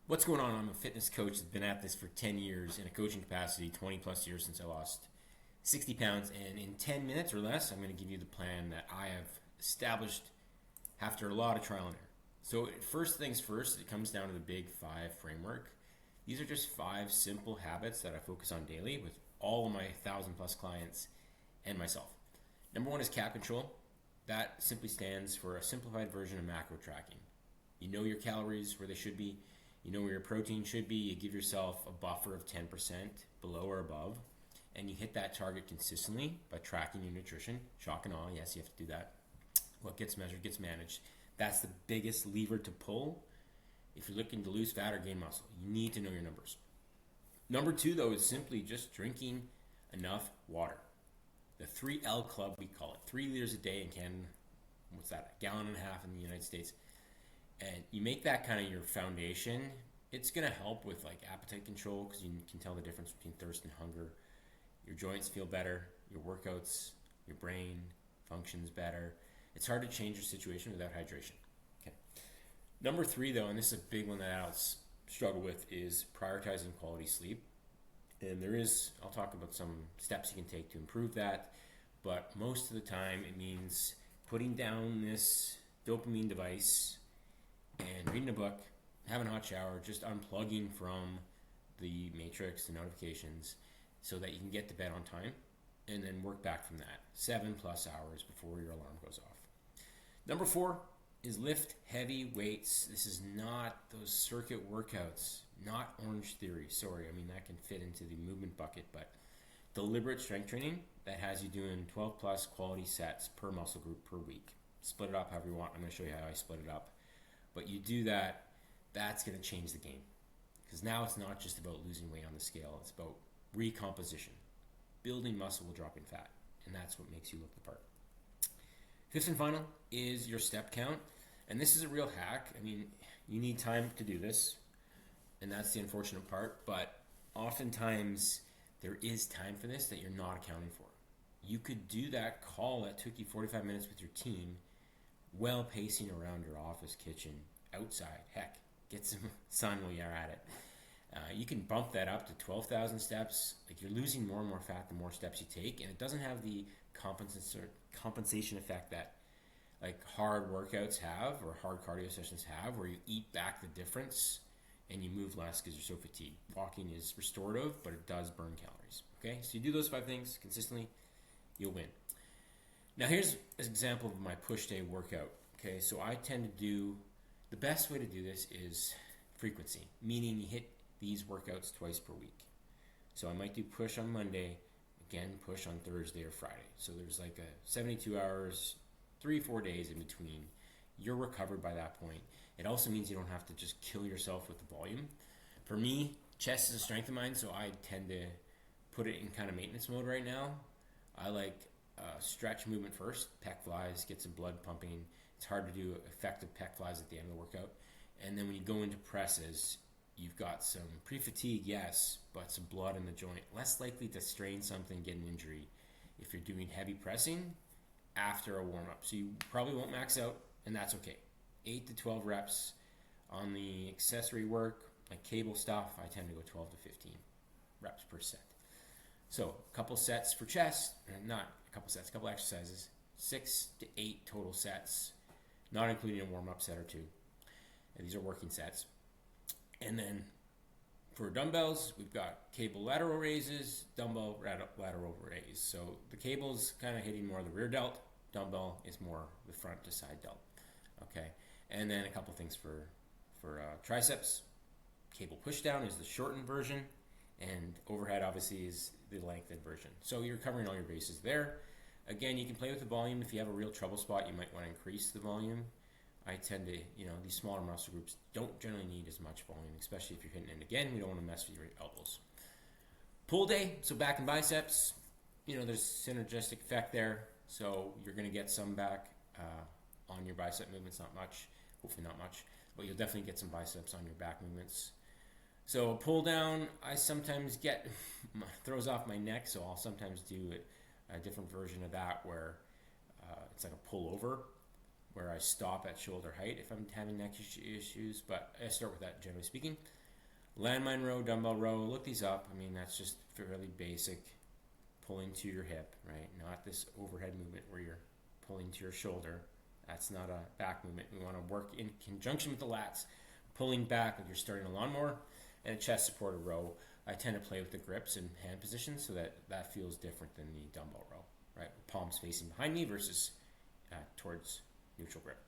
What's going on? I'm a fitness coach that's been at this for 10 years in a coaching capacity, 20 plus years since I lost 60 pounds. And in 10 minutes or less, I'm going to give you the plan that I have established after a lot of trial and error. So, first things first, it comes down to the Big Five framework. These are just five simple habits that I focus on daily with all of my 1,000 plus clients and myself. Number one is cap control. That simply stands for a simplified version of macro tracking. You know your calories where they should be. You know where your protein should be. You give yourself a buffer of 10% below or above, and you hit that target consistently by tracking your nutrition. Shock and awe, yes, you have to do that. What gets measured gets managed. That's the biggest lever to pull if you're looking to lose fat or gain muscle. You need to know your numbers. Number two, though, is simply just drinking enough water. The 3L Club, we call it. 3 liters a day in Canada. What's that? A gallon and a half in the United States. And you make that kind of your foundation. It's going to help with like appetite control because you can tell the difference between thirst and hunger. Your joints feel better, your workouts, your brain functions better. It's hard to change your situation without hydration. Okay. Number three, though, and this is a big one that adults struggle with, is prioritizing quality sleep. And I'll talk about some steps you can take to improve that. But most of the time, it means putting down this dopamine device and reading a book, having a hot shower, just unplugging from the matrix, the notifications, so that you can get to bed on time and then work back from that 7+ hours before your alarm goes off. Number four is lift heavy weights. This is not those circuit workouts, not Orange Theory. Sorry, I mean that can fit into the movement bucket, but deliberate strength training that has you doing 12+ quality sets per muscle group per week. Split it up however you want. I'm going to show you how I split it up. But you do that, that's going to change the game. Because now it's not just about losing weight on the scale, it's about recomposition. Building muscle while dropping fat. And that's what makes you look the part. Fifth and final is your step count. And this is a real hack. I mean, you need time to do this. And that's the unfortunate part. But oftentimes, there is time for this that you're not accounting for. You could do that call that took you 45 minutes with your team well pacing around your office, kitchen, outside. Heck, get some sun while you're at it. You can bump that up to 12,000 steps. Like, you're losing more and more fat the more steps you take, and it doesn't have the compensation effect that like hard workouts have or hard cardio sessions have, where you eat back the difference and you move less because you're so fatigued. Walking is restorative, but it does burn calories. Okay, so you do those 5 things consistently, you'll win. Now here's an example of my push day workout. Okay, so I tend to do, the best way to do this is frequency, meaning you hit these workouts twice per week. So I might do push on Monday, again push on Thursday or Friday. So there's like a 72 hours, 3-4 days in between. You're recovered by that point. It also means you don't have to just kill yourself with the volume. For me, chest is a strength of mine, so I tend to put it in kind of maintenance mode right now. I like stretch movement first, pec flies, get some blood pumping. It's hard to do effective pec flies at the end of the workout. And then when you go into presses, you've got some pre-fatigue, yes, but some blood in the joint. Less likely to strain something, get an injury if you're doing heavy pressing after a warm-up. So you probably won't max out, and that's okay. 8 to 12 reps on the accessory work, like cable stuff, I tend to go 12 to 15 reps per set. So a couple sets for chest, not a couple sets, a couple exercises, 6 to 8 total sets, not including a warm-up set or two. And these are working sets. And then for dumbbells, we've got cable lateral raises, dumbbell lateral raise. So the cable's kind of hitting more the rear delt, dumbbell is more the front to side delt. Okay, and then a couple things for triceps. Cable pushdown is the shortened version, and overhead obviously is the lengthened version. So you're covering all your bases there. Again, you can play with the volume. If you have a real trouble spot, you might want to increase the volume. I tend to, these smaller muscle groups don't generally need as much volume, especially if you're hitting it. Again, we don't want to mess with your elbows. Pull day, so back and biceps, there's synergistic effect there. So you're going to get some back on your bicep movements, not much, hopefully not much, but you'll definitely get some biceps on your back movements. So pull down, I sometimes get, throws off my neck, so I'll sometimes do a different version of that where it's like a pull over, where I stop at shoulder height if I'm having neck issues, but I start with that generally speaking. Landmine row, dumbbell row, look these up. I mean, that's just fairly basic. Pulling to your hip, right? Not this overhead movement where you're pulling to your shoulder. That's not a back movement. We want to work in conjunction with the lats, pulling back like you're starting a lawnmower, and a chest supported row. I tend to play with the grips and hand positions so that feels different than the dumbbell row, right? With palms facing behind me versus towards neutral grip.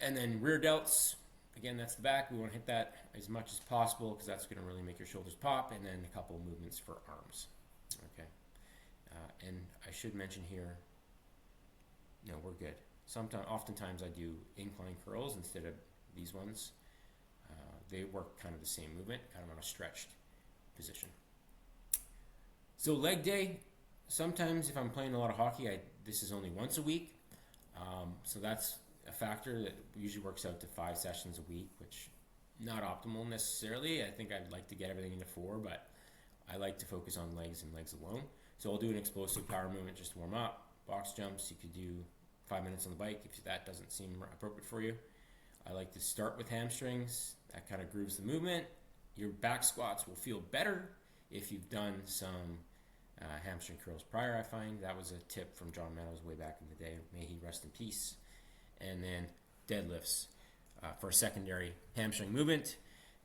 And then rear delts, again, that's the back. We want to hit that as much as possible because that's going to really make your shoulders pop. And then a couple of movements for arms. Okay. And I should mention here, no, we're good. Oftentimes I do incline curls instead of these ones. They work kind of the same movement, kind of on a stretched position. So leg day, sometimes if I'm playing a lot of hockey, this is only once a week. So that's a factor that usually works out to 5 sessions a week, which not optimal necessarily. I think I'd like to get everything into 4, but I like to focus on legs and legs alone. So I'll do an explosive power movement just to warm up. Box jumps, you could do 5 minutes on the bike if that doesn't seem appropriate for you. I like to start with hamstrings. That kind of grooves the movement. Your back squats will feel better if you've done some hamstring curls prior, I find. That was a tip from John Meadows way back in the day. May he rest in peace. And then deadlifts for a secondary hamstring movement.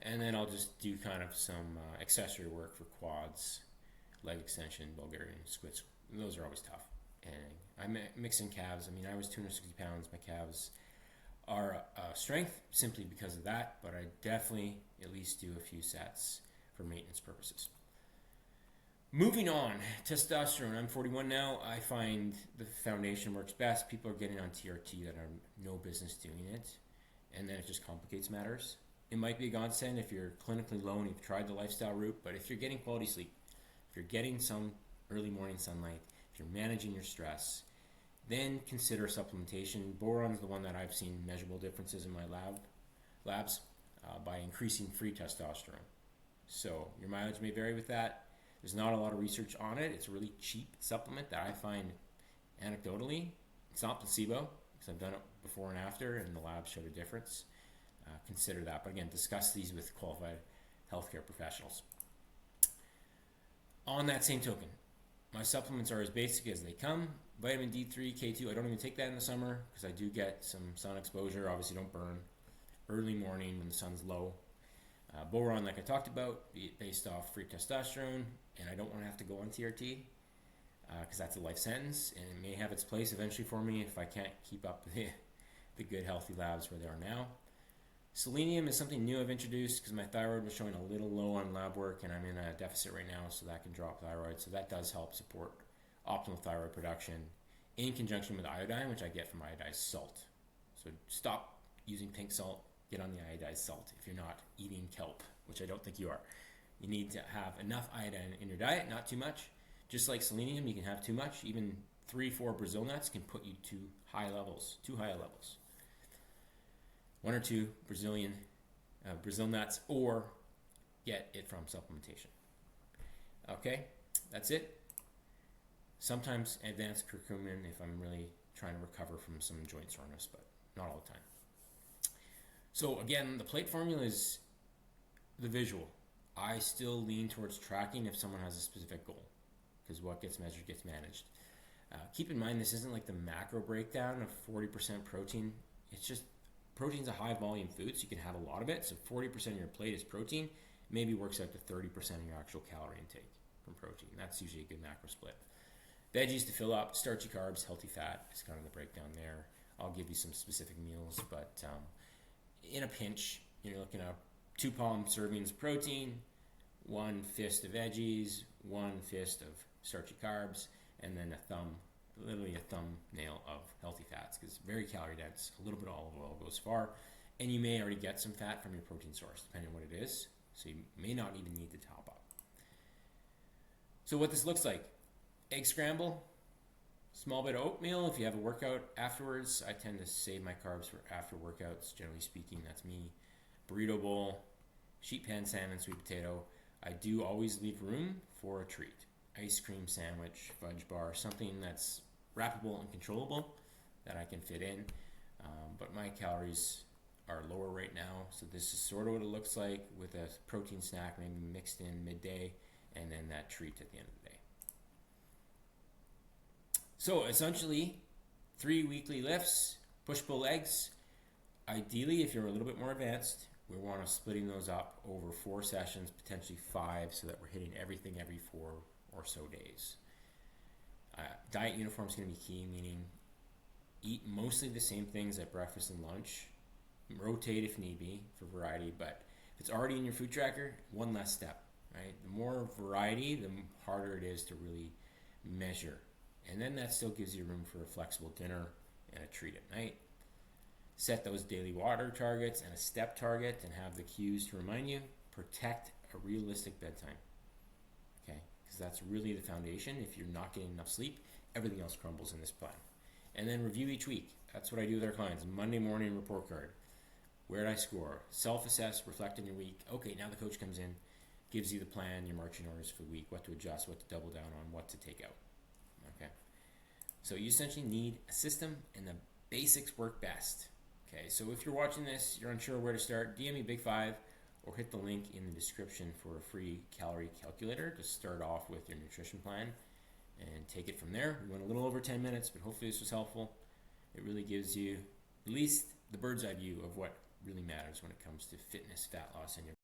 And then I'll just do kind of some accessory work for quads, leg extension, Bulgarian squats. Those are always tough. And I'm mixing calves. I mean, I was 260 pounds. My calves are strength simply because of that, but I definitely at least do a few sets for maintenance purposes. Moving on, testosterone. I'm 41 now. I find the foundation works best. People are getting on TRT that have no business doing it, and then it just complicates matters. It might be a godsend if you're clinically low and you've tried the lifestyle route, but if you're getting quality sleep, if you're getting some early morning sunlight, if you're managing your stress, then consider supplementation. Boron's the one that I've seen measurable differences in my labs by increasing free testosterone. So your mileage may vary with that. There's not a lot of research on it. It's a really cheap supplement that I find anecdotally. It's not placebo because I've done it before and after and the lab showed a difference. Consider that. But again, discuss these with qualified healthcare professionals. On that same token, my supplements are as basic as they come. Vitamin D3, K2, I don't even take that in the summer because I do get some sun exposure. Obviously don't burn. Early morning when the sun's low. Boron, like I talked about, based off free testosterone, and I don't want to have to go on TRT because that's a life sentence, and it may have its place eventually for me if I can't keep up the good healthy labs where they are now. Selenium is something new I've introduced because my thyroid was showing a little low on lab work, and I'm in a deficit right now, so that can drop thyroid. So that does help support optimal thyroid production in conjunction with iodine, which I get from iodized salt. So stop using pink salt. Get on the iodized salt if you're not eating kelp, which I don't think you are. You need to have enough iodine in your diet, not too much. Just like selenium, you can have too much. Even 3-4 Brazil nuts can put you to high levels, too high levels. 1 or 2 Brazil nuts, or get it from supplementation. Okay, that's it. Sometimes advanced curcumin if I'm really trying to recover from some joint soreness, but not all the time. So again, the plate formula is the visual. I still lean towards tracking if someone has a specific goal, because what gets measured gets managed. Keep in mind, this isn't like the macro breakdown of 40% protein. It's just protein's a high volume food, so you can have a lot of it. So 40% of your plate is protein. Maybe works out to 30% of your actual calorie intake from protein. That's usually a good macro split. Veggies to fill up, starchy carbs, healthy fat is kind of the breakdown there. I'll give you some specific meals, but in a pinch, you're looking at 2 palm servings of protein, 1 fist of veggies, 1 fist of starchy carbs, and then literally a thumbnail of healthy fats, because it's very calorie dense. A little bit of olive oil goes far, and you may already get some fat from your protein source, depending on what it is, so you may not even need to top up. So what this looks like: egg scramble, small bit of oatmeal. If you have a workout afterwards, I tend to save my carbs for after workouts. Generally speaking, that's me. Burrito bowl, sheet pan salmon, sweet potato. I do always leave room for a treat. Ice cream sandwich, fudge bar, something that's wrappable and controllable that I can fit in. But my calories are lower right now, so this is sort of what it looks like with a protein snack maybe mixed in midday and then that treat at the end of the day. So essentially 3 weekly lifts, push-pull legs. Ideally, if you're a little bit more advanced, we want to splitting those up over 4 sessions, potentially 5, so that we're hitting everything every 4 or so days. Diet uniform is going to be key, meaning eat mostly the same things at breakfast and lunch. Rotate if need be for variety, but if it's already in your food tracker, one less step, right? The more variety, the harder it is to really measure. And then that still gives you room for a flexible dinner and a treat at night. Set those daily water targets and a step target and have the cues to remind you. Protect a realistic bedtime, okay? Because that's really the foundation. If you're not getting enough sleep, everything else crumbles in this plan. And then review each week. That's what I do with our clients. Monday morning report card. Where did I score? Self-assess, reflect on your week. Okay, now the coach comes in, gives you the plan, your marching orders for the week, what to adjust, what to double down on, what to take out. Okay. So you essentially need a system, and the basics work best. Okay, so if you're watching this, you're unsure where to start, DM me Big Five or hit the link in the description for a free calorie calculator to start off with your nutrition plan and take it from there. We went a little over 10 minutes, but hopefully this was helpful. It really gives you at least the bird's eye view of what really matters when it comes to fitness, fat loss, and your